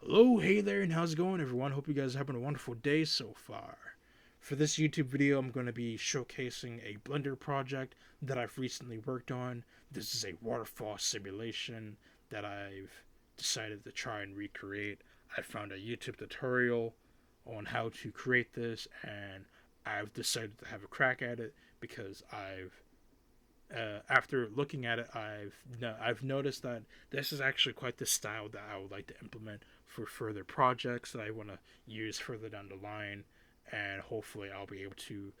Hello, hey there, and how's it going, everyone? Hope you guys are having a wonderful day so far. For this YouTube video, I'm going to be showcasing a Blender project that I've recently worked on. This is a waterfall simulation that I've decided to try and recreate. I found a YouTube tutorial on how to create this, and I've decided to have a crack at it because after looking at it, I've noticed that this is actually quite the style that I would like to implement for further projects that I want to use further down the line, and hopefully I'll be able to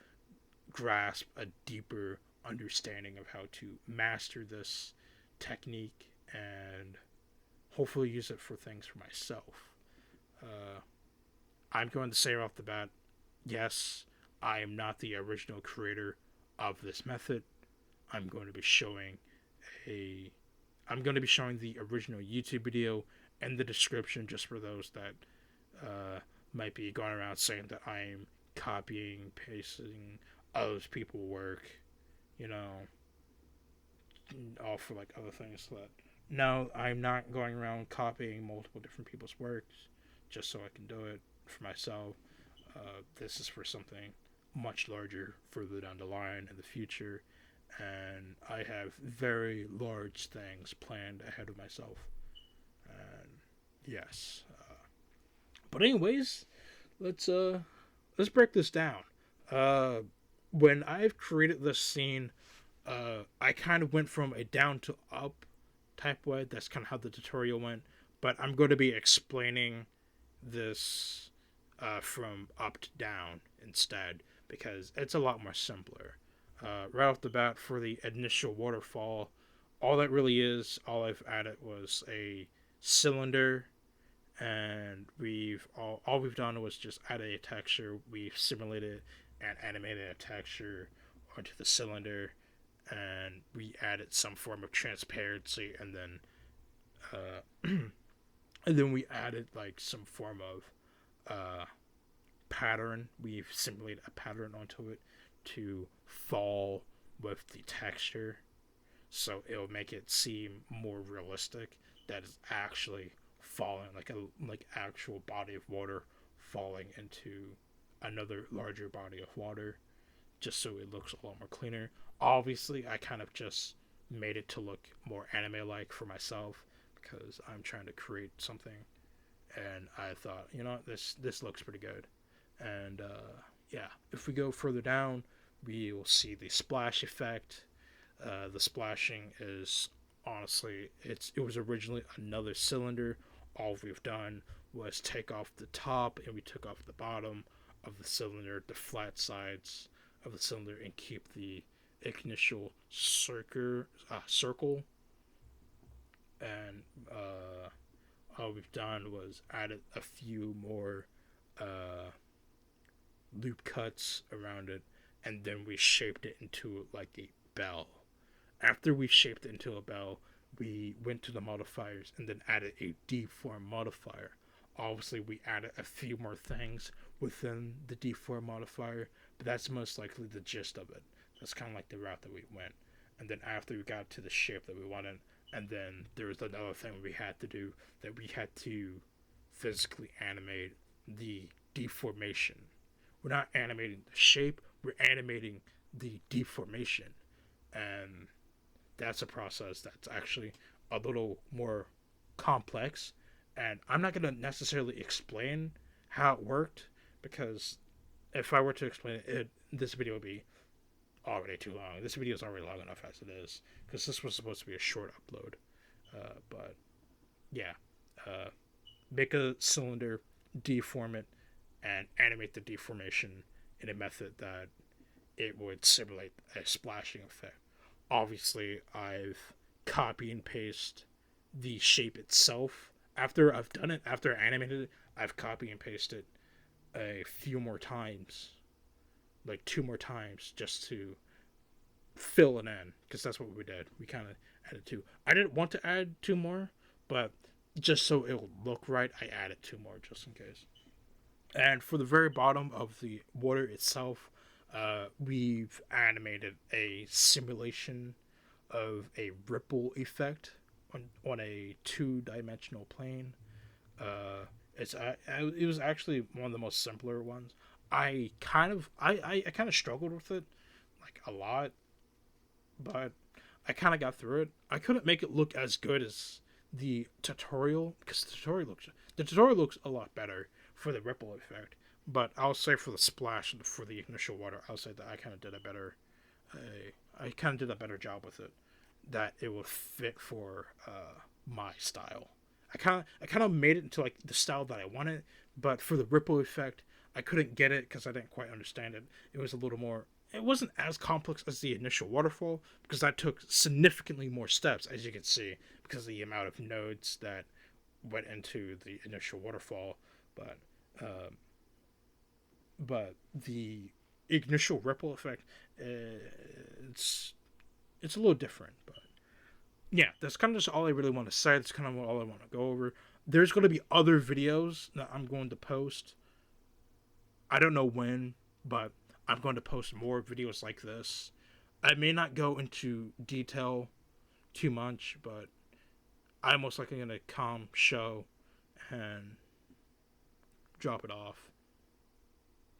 grasp a deeper understanding of how to master this technique and hopefully use it for things for myself. Uh, I'm going to say off the bat, yes, I am not the original creator of this method. I'm going to be showing a I'm going to be showing the original YouTube video and the description just for those that might be going around saying that I'm copying, pasting other people's work, you know, all for like other things. That no, I'm not going around copying multiple different people's works just so I can do it for myself. This is for something much larger further down the line in the future, and I have very large things planned ahead of myself. And yes, but anyways, let's uh let's break this down. Uh, when I've created this scene, I kind of went from a down to up type way. That's kind of how the tutorial went. But I'm going to be explaining this from up to down instead because it's a lot more simpler. Right off the bat, for the initial waterfall, all I've added was a cylinder, and all we've done was just add a texture. We've simulated and animated a texture onto the cylinder, and we added some form of transparency, uh, and then we added like some form of uh, pattern. We've simulated a pattern onto it to fall with the texture, so it'll make it seem more realistic that it's actually falling like a actual body of water falling into another larger body of water, just so it looks a lot more cleaner. Obviously, I kind of just made it to look more anime like for myself because I'm trying to create something, and I thought, this looks pretty good. And yeah, if we go further down, we will see the splash effect. The splashing is honestly, it was originally another cylinder. All we've done was take off the top and we took off the bottom of the cylinder, the flat sides of the cylinder, and keep the initial circle. And all we've done was added a few more uh, loop cuts around it, and then we shaped it into like a bell. After we shaped it into a bell, we went to the modifiers and then added a deform modifier. Obviously, we added a few more things within the deform modifier, but that's most likely the gist of it. That's kind of like the route that we went. And then after we got to the shape that we wanted, and then there was another thing we had to do, that we had to physically animate the deformation. We're not animating the shape, we're animating the deformation. And that's a process that's actually a little more complex. And I'm not going to necessarily explain how it worked because if I were to explain it, this video would be already too long. This video is already long enough as it is because this was supposed to be a short upload. But yeah, uh, make a cylinder, deform it, and animate the deformation in a method that it would simulate a splashing effect. Obviously, I've copy and paste the shape itself. After I've done it, after I animated it, I've copy and pasted a few more times, like two more times, just to fill it in, because that's what we did. We kind of added two. I didn't want to add two more, but just so it would look right, I added two more just in case. And for the very bottom of the water itself, we've animated a simulation of a ripple effect on a two-dimensional plane. It was actually one of the most simpler ones. I kind of struggled with it like a lot, but I kind of got through it. I couldn't make it look as good as the tutorial because the tutorial looks a lot better for the ripple effect. But I'll say for the splash and for the initial water, I'll say that I kind of did a better, I kind of did a better job with it. That it would fit for my style. I kind of made it into like the style that I wanted, but for the ripple effect, I couldn't get it because I didn't quite understand it. It was a little more. It wasn't as complex as the initial waterfall because that took significantly more steps, as you can see, because of the amount of nodes that went into the initial waterfall. But but the initial ripple effect, it's it's a little different. But yeah, that's kind of just all I really want to say. That's kind of all I want to go over. There's going to be other videos that I'm going to post. I don't know when, but I'm going to post more videos like this. I may not go into detail too much, but I'm most likely going to come show and drop it off.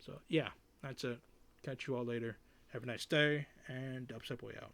So yeah, that's it. Catch you all later. Have a nice day, and Dubstep Way out.